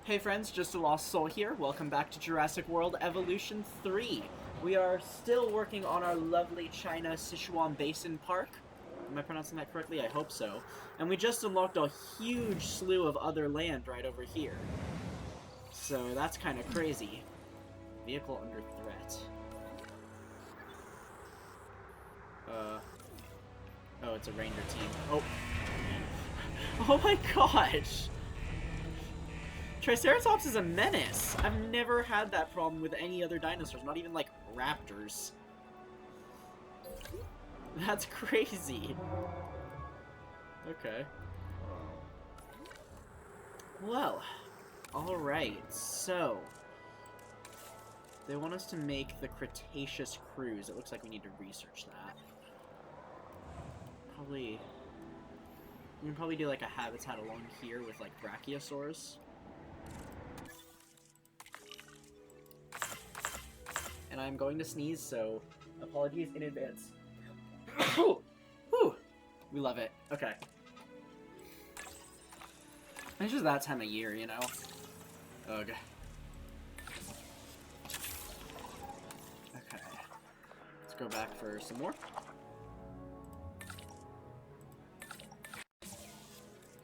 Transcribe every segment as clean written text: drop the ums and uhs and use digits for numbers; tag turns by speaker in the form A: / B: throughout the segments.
A: Hey friends, just a lost soul here. Welcome back to Jurassic World Evolution 3. We are still working on our lovely China Sichuan Basin Park. Am I pronouncing that correctly? I hope so. And we just unlocked a huge slew of other land right over here. So that's kind of crazy. Vehicle under threat. Oh, it's a ranger team. Oh. Oh my gosh! Triceratops is a menace! I've never had that problem with any other dinosaurs, not even, like, raptors. That's crazy. Okay. Well, alright, so... they want us to make the Cretaceous Cruise. It looks like we need to research that. We can probably do, like, a habitat along here with, like, brachiosaurs. And I'm going to sneeze, so apologies in advance. Whew. We love it. Okay. It's just that time of year, you know? Ugh. Okay. Let's go back for some more.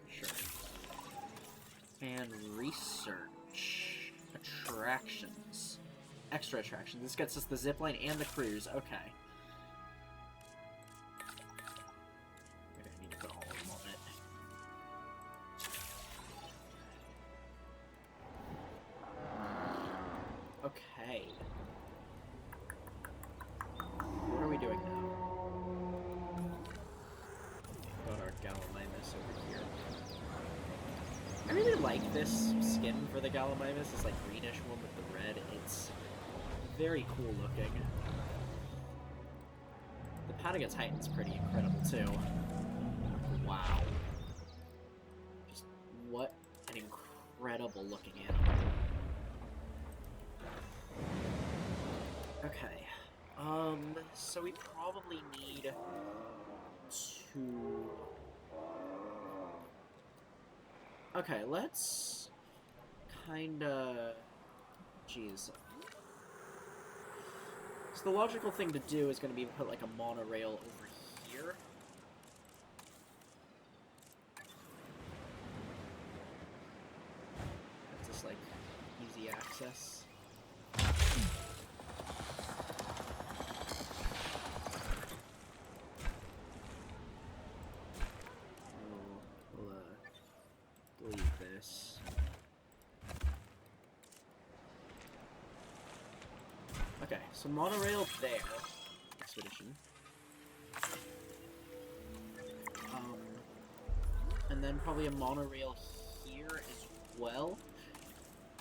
A: Sure. And research. Attractions. Extra attractions. This gets us the zipline and the cruise. Okay. Okay, I need to put all of them on it. Okay. What are we doing now? Got our Gallimimus over here. I really like this skin for the Gallimimus. This like greenish one with the red. It's very cool looking. The Patagotitan's pretty incredible too. Wow. Just what an incredible looking animal. Okay. So we probably need to... okay, let's kinda... jeez. So the logical thing to do is going to be to put like a monorail over here. That's just like easy access. We'll delete this. Okay, so monorail there. Expedition. And then probably a monorail here as well.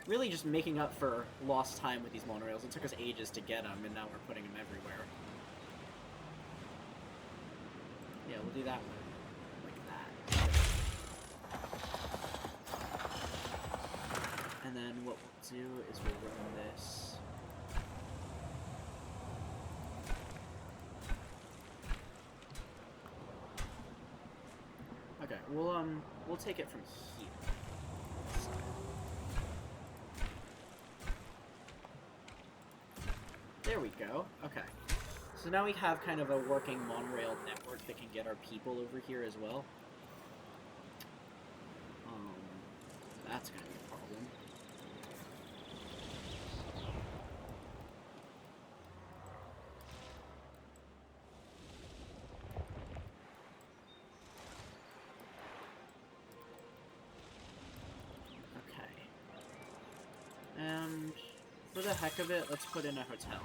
A: Really just making up for lost time with these monorails. It took us ages to get them, and now we're putting them everywhere. Yeah, we'll do that one. Like that. And then what we'll do is we'll run this... okay, we'll take it from here. There we go. Okay. So now we have kind of a working monorail network that can get our people over here as well. That's gonna be a problem. And for the heck of it, let's put in a hotel.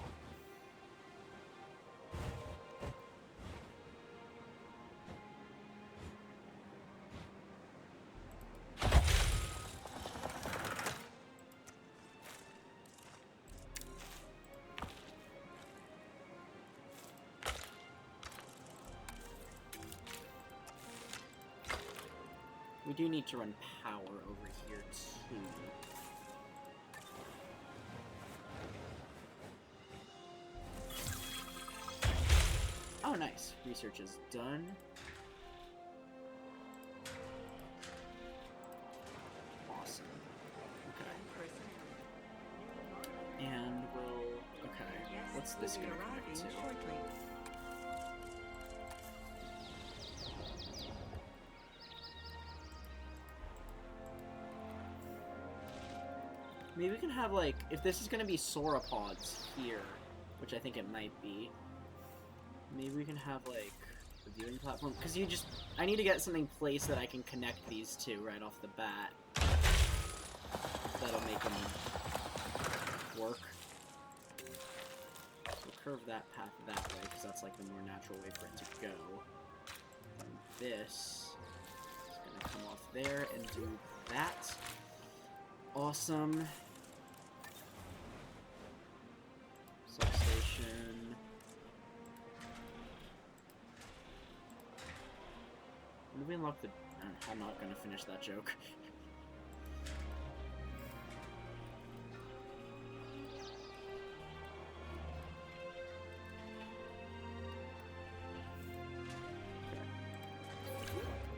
A: We do need to run power over here too. Oh, nice. Research is done. Awesome. Okay. what's this going to connect to? Maybe we can have, like, if this is going to be sauropods here, which I think it might be, maybe we can have, like, a viewing platform, because I need to get something placed that I can connect these two right off the bat. That'll make them work. So curve that path that way, because that's, like, the more natural way for it to go. And this is going to come off there and do that. Awesome. Substation. When do we unlock the... I'm not gonna finish that joke.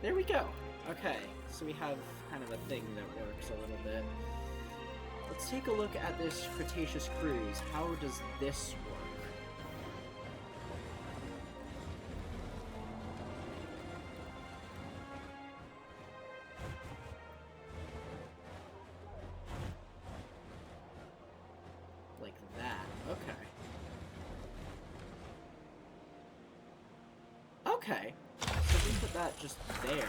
A: There we go. Okay, so we have kind of a thing that works a little bit. Let's take a look at this Cretaceous Cruise. How does this work? Like that. Okay. Okay. So if we put that just there.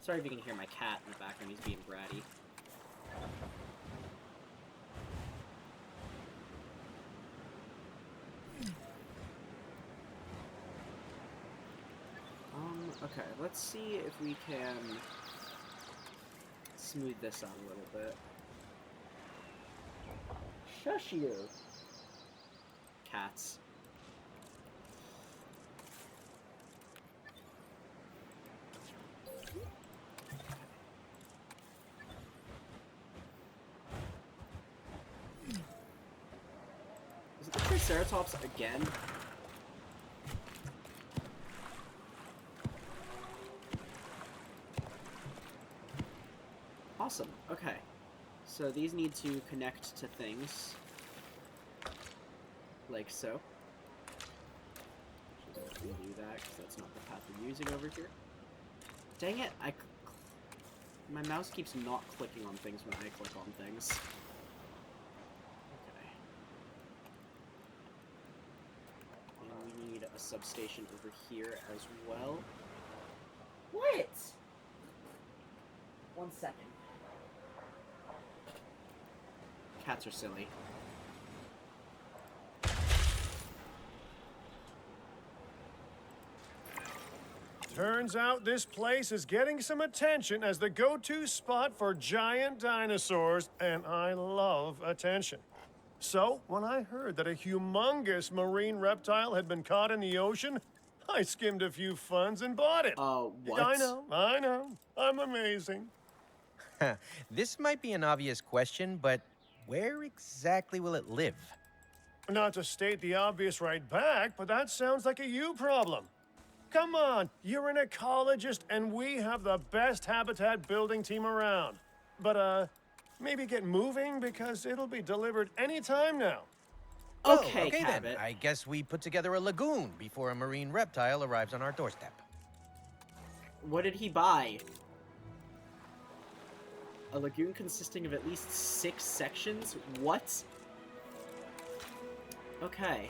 A: Sorry if you can hear my cat in the background, he's being bratty. Okay, let's see if we can smooth this out a little bit. Shush you! Cats. Is it the Triceratops again? Awesome. Okay. So these need to connect to things. Like so. Just do that, because that's not the path we're using over here. Dang it! My mouse keeps not clicking on things when I click on things. Okay. And we need a substation over here as well. What? 1 second. Cats are silly.
B: Turns out this place is getting some attention as the go-to spot for giant dinosaurs, and I love attention. So, when I heard that a humongous marine reptile had been caught in the ocean, I skimmed a few funds and bought it.
A: What?
B: I know. I'm amazing.
C: This might be an obvious question, but where exactly will it live?
B: Not to state the obvious right back, but that sounds like a you problem. Come on, you're an ecologist, and we have the best habitat building team around. But, maybe get moving, because it'll be delivered any time now.
A: Okay,
C: okay then.
A: Cabot.
C: I guess we put together a lagoon before a marine reptile arrives on our doorstep.
A: What did he buy? A lagoon consisting of at least 6 sections? What? Okay,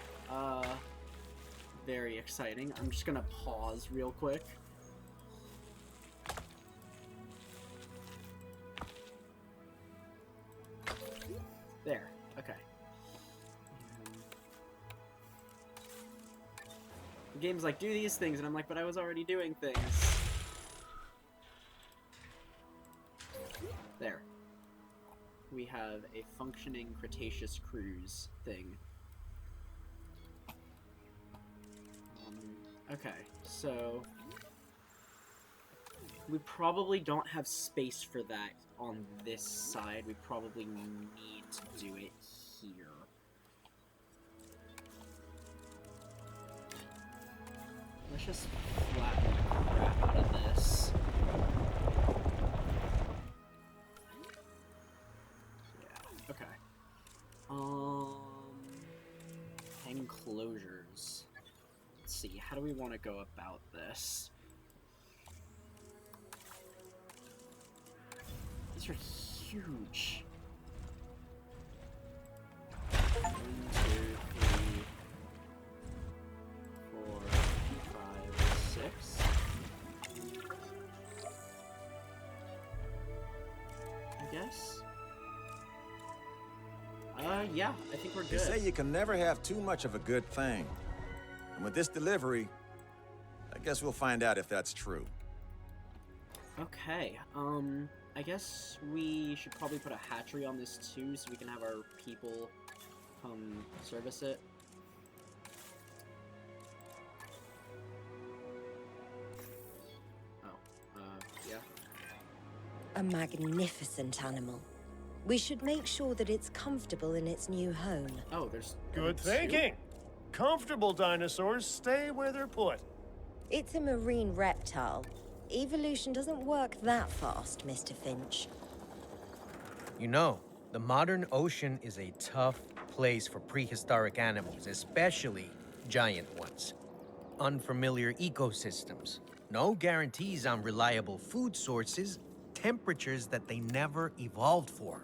A: very exciting. I'm just gonna pause real quick. There, okay. The game's like, do these things, and I'm like, but I was already doing things. There. We have a functioning Cretaceous Cruise thing. Okay, so We probably don't have space for that on this side. We probably need to do it here. Let's just flatten the crap out of this. Yeah, okay. Enclosures. Let's see, how do we want to go about this? These are huge. 1, 2, 3, 4, 5, 6. I guess. Yeah, I think we're good.
D: They say you can never have too much of a good thing. And with this delivery, I guess we'll find out if that's true.
A: Okay, I guess we should probably put a hatchery on this too, so we can have our people come service it. Oh, yeah.
E: A magnificent animal. We should make sure that it's comfortable in its new home.
A: Oh, there's...
B: Good thinking. Comfortable dinosaurs stay where they're put.
E: It's a marine reptile. Evolution doesn't work that fast, Mr. Finch.
C: You know, the modern ocean is a tough place for prehistoric animals, especially giant ones. Unfamiliar ecosystems, no guarantees on reliable food sources, temperatures that they never evolved for.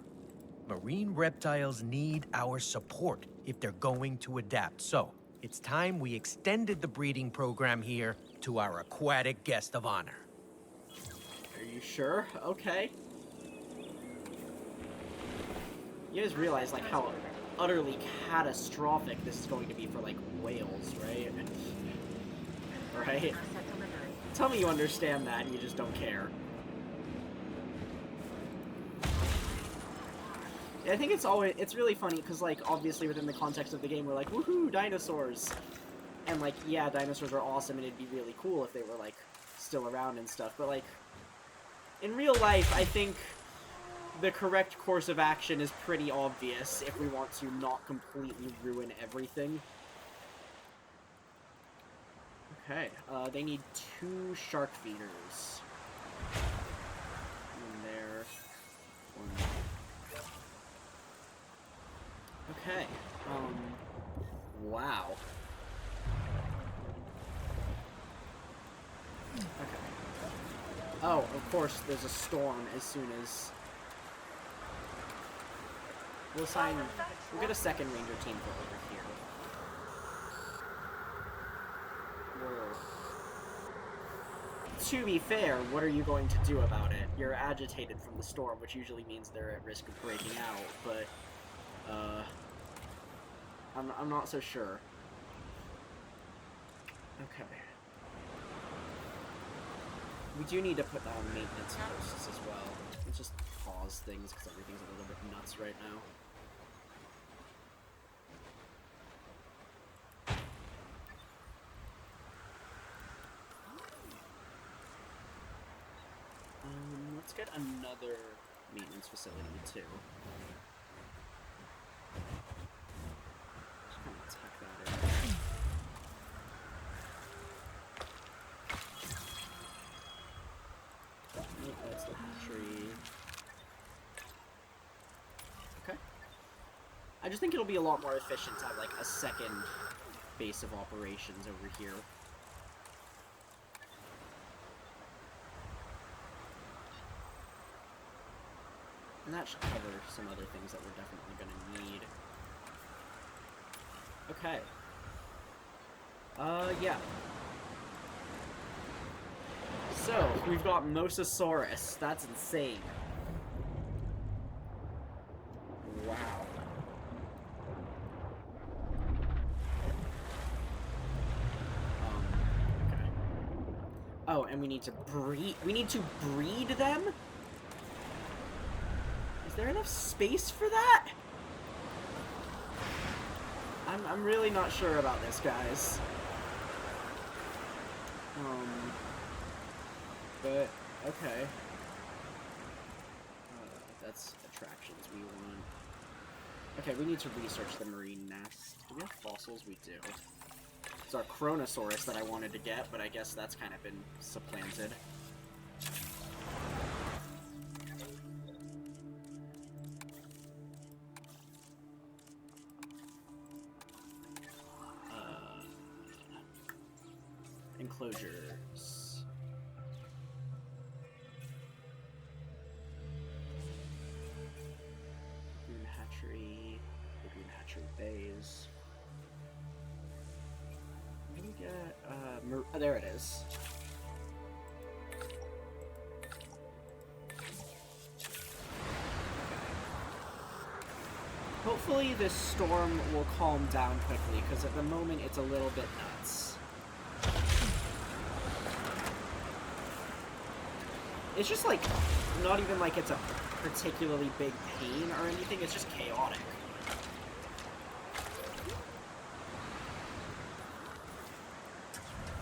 C: Marine reptiles need our support if they're going to adapt. So, it's time we extended the breeding program here to our aquatic guest of honor.
A: Are you sure? Okay. You guys realize, like, how utterly catastrophic this is going to be for, like, whales, right? Right? Tell me you understand that and you just don't care. I think it's really funny because, like, obviously within the context of the game, we're like, woohoo, dinosaurs! And, like, yeah, dinosaurs are awesome and it'd be really cool if they were, like, still around and stuff, but, like, in real life, I think the correct course of action is pretty obvious if we want to not completely ruin everything. Okay, they need 2 shark feeders. In there. 1. Okay, wow. Okay. Oh, of course, there's a storm as soon as... We'll get a second ranger team for over here. Whoa. To be fair, what are you going to do about it? You're agitated from the storm, which usually means they're at risk of breaking out, but... I'm not so sure. Okay. We do need to put down maintenance posts as well. Let's just pause things because everything's a little bit nuts right now. Let's get another maintenance facility too. That's the hatchery. Okay. I just think it'll be a lot more efficient to have, like, a second base of operations over here. And that should cover some other things that we're definitely going to need. Okay. Yeah. So, we've got Mosasaurus. That's insane. Wow. Okay. Oh, and we need to breed them? Is there enough space for that? I'm really not sure about this, guys. But Okay. That's attractions we want. Okay, we need to research the marine nest. Do we have fossils? We do. It's our Chronosaurus that I wanted to get, but I guess that's kind of been supplanted. Enclosures. Lagoon hatchery. Lagoon hatchery bays. What do we get? Oh, there it is. Hopefully this storm will calm down quickly, because at the moment it's a little bit nuts. It's just like, not even like it's a particularly big pain or anything, it's just chaotic.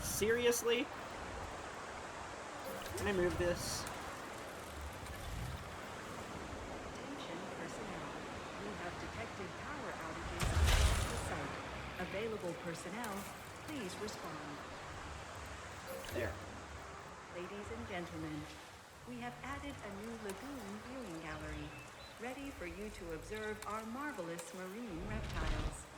A: Seriously? Can I move this?
F: Attention personnel. We have detected power outages across the site. Available personnel, please respond.
A: There.
F: Ladies and gentlemen, we have added a new lagoon viewing gallery, ready for you to observe our marvelous marine reptiles.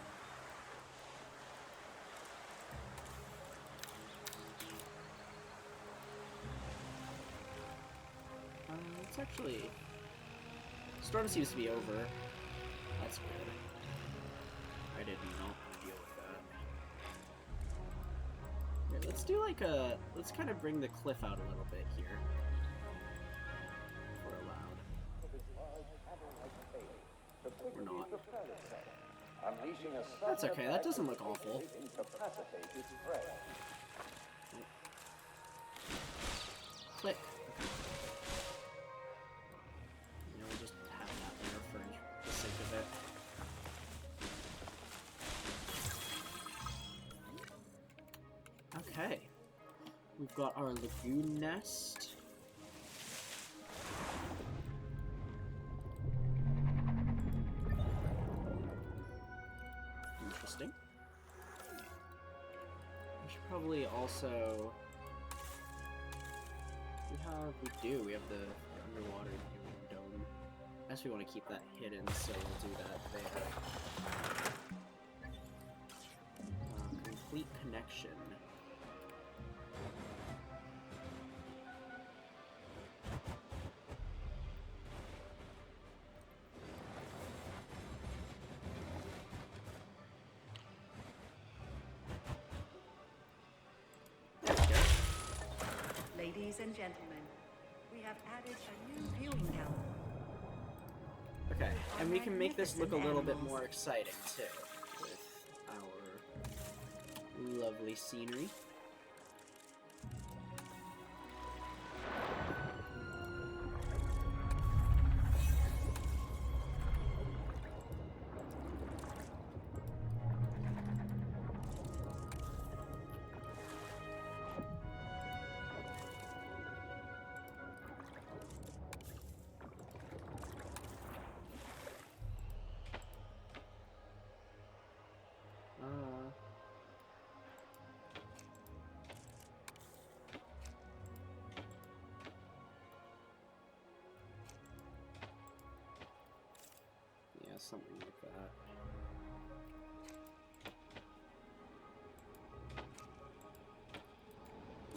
A: It's actually... Storm seems to be over. That's good. I did not want to deal with that. Here, let's do like a... Let's kind of bring the cliff out a little bit here. If we're allowed. We're not. That's okay, that doesn't look awful. Click. You know, we'll just have that there for the sake of it. Okay. We've got our lagoon nest. Interesting. We should probably also... We have the underwater viewing dome. I guess we want to keep that hidden, so we'll do that there. Complete connection. There we go.
F: Ladies and gentlemen, we have added a new viewing gallery.
A: Okay, and we can make this look a little bit more exciting, too, with our lovely scenery. Yeah, something like that.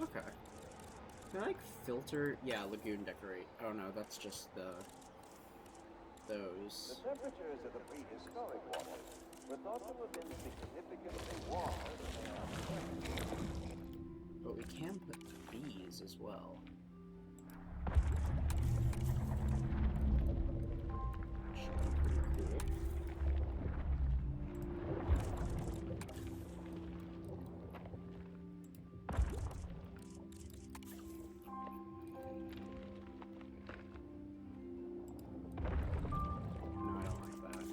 A: Okay. Can I, like, filter? Yeah, lagoon decorate. Oh no, that's just those.
G: The temperatures of the prehistoric waters were thought to have been significantly warmer than they are today.
A: But we can put bees as well. Should be pretty cool. No, I don't like that.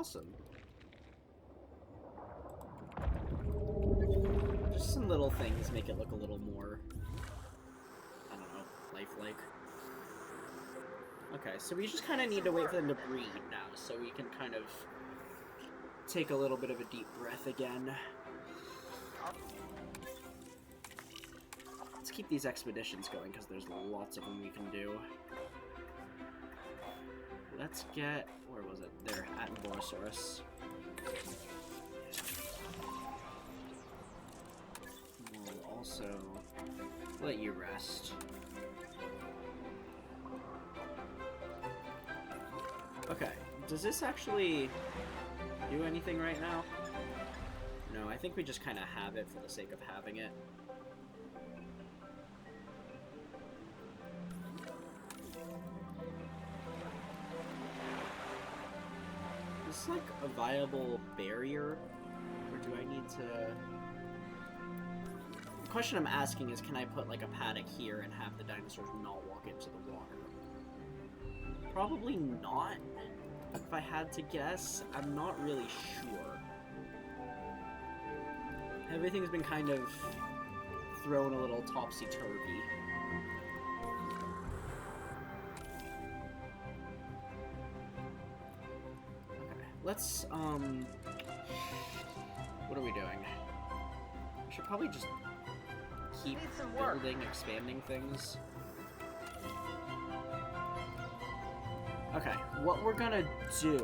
A: Awesome. Just some little things make it look a little more, I don't know, lifelike. Okay, so we just kind of need to wait for them to breed now, so we can kind of take a little bit of a deep breath again. Let's keep these expeditions going, because there's lots of them we can do. Let's get... where was it? There, at Mosasaurus. We'll also let you rest. Okay, does this actually do anything right now? No, I think we just kind of have it for the sake of having it. Is this like a viable barrier? Or do I need to... The question I'm asking is, can I put like a paddock here and have the dinosaurs not walk into the water? Probably not. If I had to guess, I'm not really sure. Everything's been kind of thrown a little topsy-turvy. Okay, let's, what are we doing? We should probably just keep building, expanding things. Okay, what we're gonna do...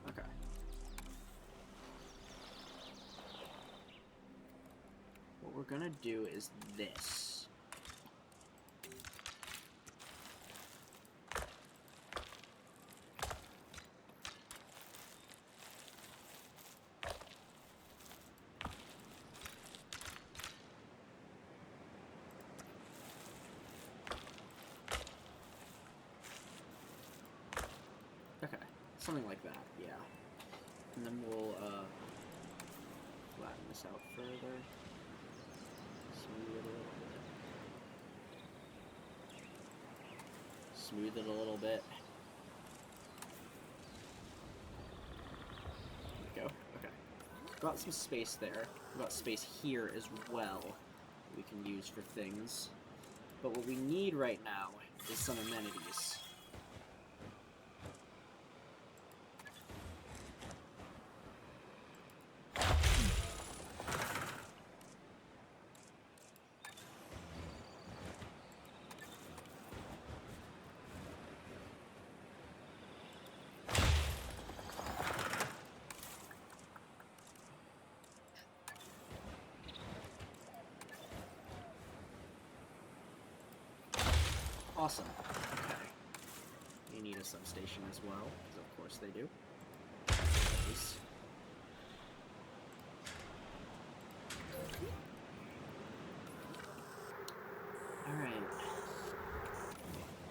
A: Okay. What we're gonna do is this. Okay, something like that, yeah. And then we'll, flatten this out further. Smooth it a little bit. Smooth it a little bit. There we go, okay. Got some space there. We've got space here as well that we can use for things. But what we need right now is some amenities. Awesome. Okay. You need a substation as well, because of course they do. Nice. Alright.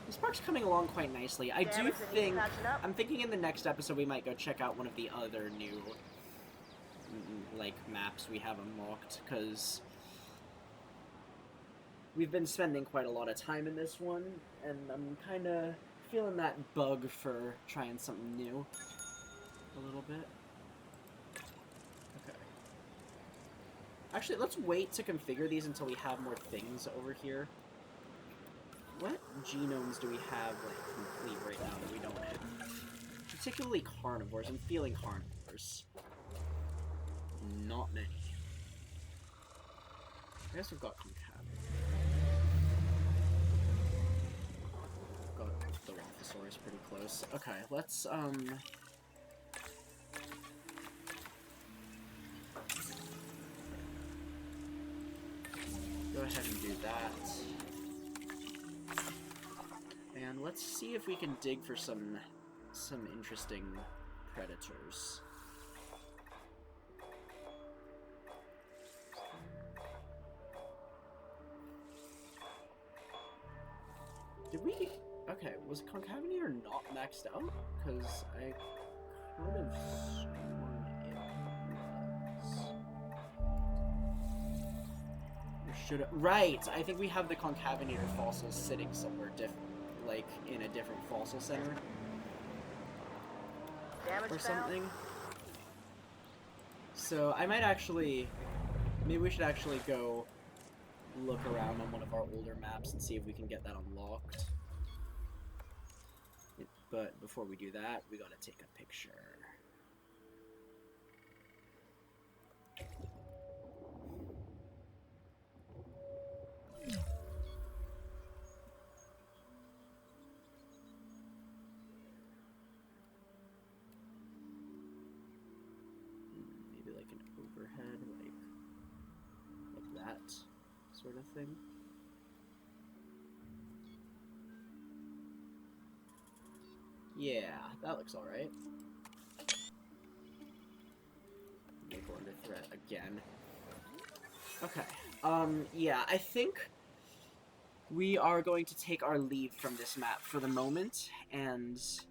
A: This park's coming along quite nicely. I do think... I'm thinking in the next episode we might go check out one of the other new, like, maps we have unlocked, because... we've been spending quite a lot of time in this one, and I'm kind of feeling that bug for trying something new a little bit. Okay. Actually, let's wait to configure these until we have more things over here. What genomes do we have, like, complete right now that we don't have? Particularly carnivores. I'm feeling carnivores. Not many. I guess we've got concavity. Got the Mosasaurus pretty close. Okay, let's, go ahead and do that. And let's see if we can dig for some interesting predators. Did we... Okay, was Concavenator not maxed out? Because I Could have sworn it was. Or should it? Right! I think we have the concavenator fossils sitting somewhere different, like in a different fossil center. Or something. So I might actually, maybe we should actually go look around on one of our older maps and see if we can get that unlocked. But before we do that, we gotta take a picture. Maybe like an overhead, like that sort of thing. Yeah, that looks alright. Make under threat again. Okay. Yeah, I think we are going to take our leave from this map for the moment, and let's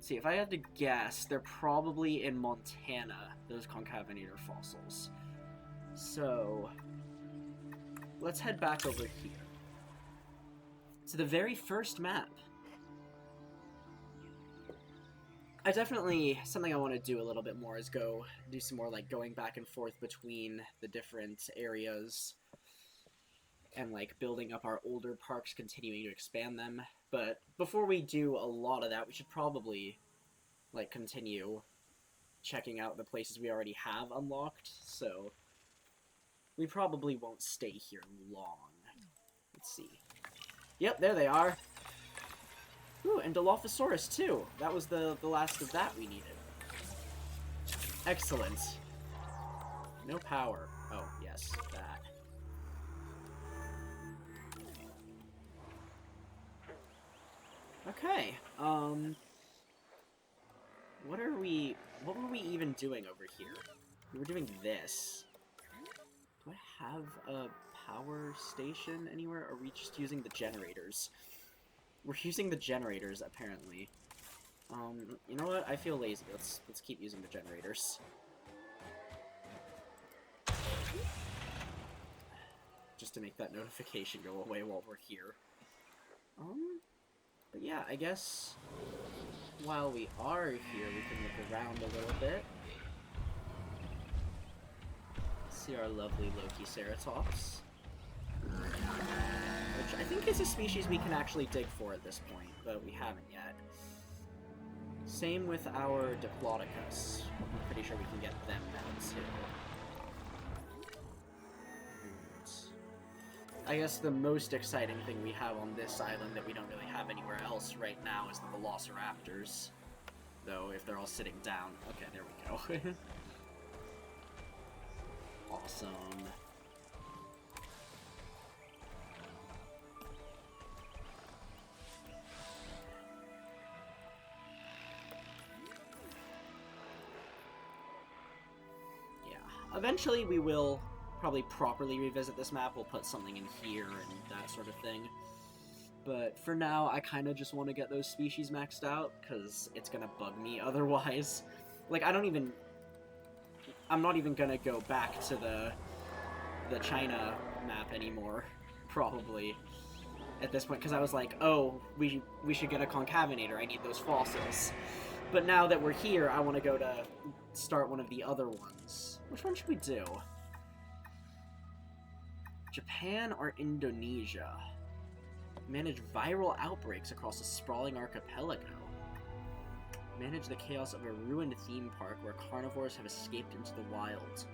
A: see, if I had to guess, they're probably in Montana, those concavenator fossils. So, let's head back over here to the very first map. I definitely, something I want to do a little bit more is go do some more like going back and forth between the different areas and like building up our older parks, continuing to expand them. But before we do a lot of that, we should probably like continue checking out the places we already have unlocked. So we probably won't stay here long. Let's see. Yep, there they are. Ooh, and Dilophosaurus too. That was the last of that we needed. Excellent. No power. Oh, yes, that. Okay, what were we even doing over here? We were doing this. Do I have a power station anywhere, or are we just using the generators? We're using the generators, apparently. You know what? I feel lazy. Let's keep using the generators. Just to make that notification go away while we're here. But yeah, I guess while we are here, we can look around a little bit. See our lovely Lokiceratops. Which I think is a species we can actually dig for at this point, but we haven't yet. Same with our Diplodocus. I'm pretty sure we can get them now, too. And I guess the most exciting thing we have on this island that we don't really have anywhere else right now is the Velociraptors. Though, if they're all sitting down... Okay, there we go. Awesome. Eventually we will probably properly revisit this map. We'll put something in here and that sort of thing. But for now, I kind of just want to get those species maxed out, because it's going to bug me otherwise. Like, I'm not even going to go back to the China map anymore, probably, at this point, because I was like, oh, we should get a concavenator, I need those fossils. But now that we're here, I want to go to start one of the other ones. Which one should we do? Japan or Indonesia? Manage viral outbreaks across a sprawling archipelago. Manage the chaos of a ruined theme park where carnivores have escaped into the wild.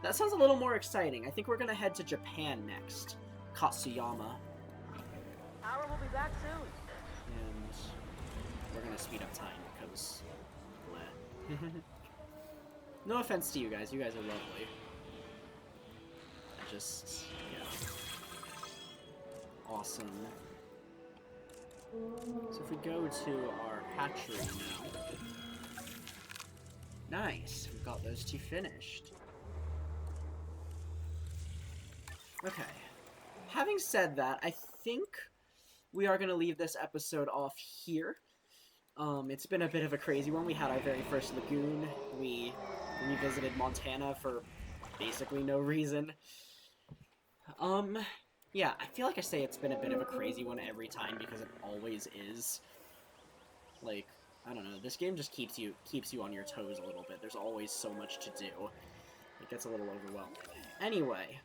A: That sounds a little more exciting. I think we're gonna head to Japan next. Katsuyama.
H: Power will be back soon.
A: And we're gonna speed up time because... bleh. No offense to you guys are lovely. I just... yeah. Awesome. So if we go to our hatchery now... Nice! We've got those two finished. Okay. Having said that, I think we are going to leave this episode off here. It's been a bit of a crazy one. We had our very first lagoon. We revisited Montana for basically no reason. Yeah, I feel like I say it's been a bit of a crazy one every time because it always is. Like, I don't know, this game just keeps you on your toes a little bit. There's always so much to do. It gets a little overwhelming. Anyway,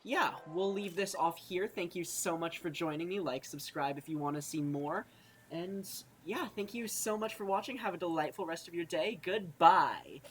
A: yeah, we'll leave this off here. Thank you so much for joining me. Like, subscribe if you want to see more. And yeah, thank you so much for watching. Have a delightful rest of your day. Goodbye.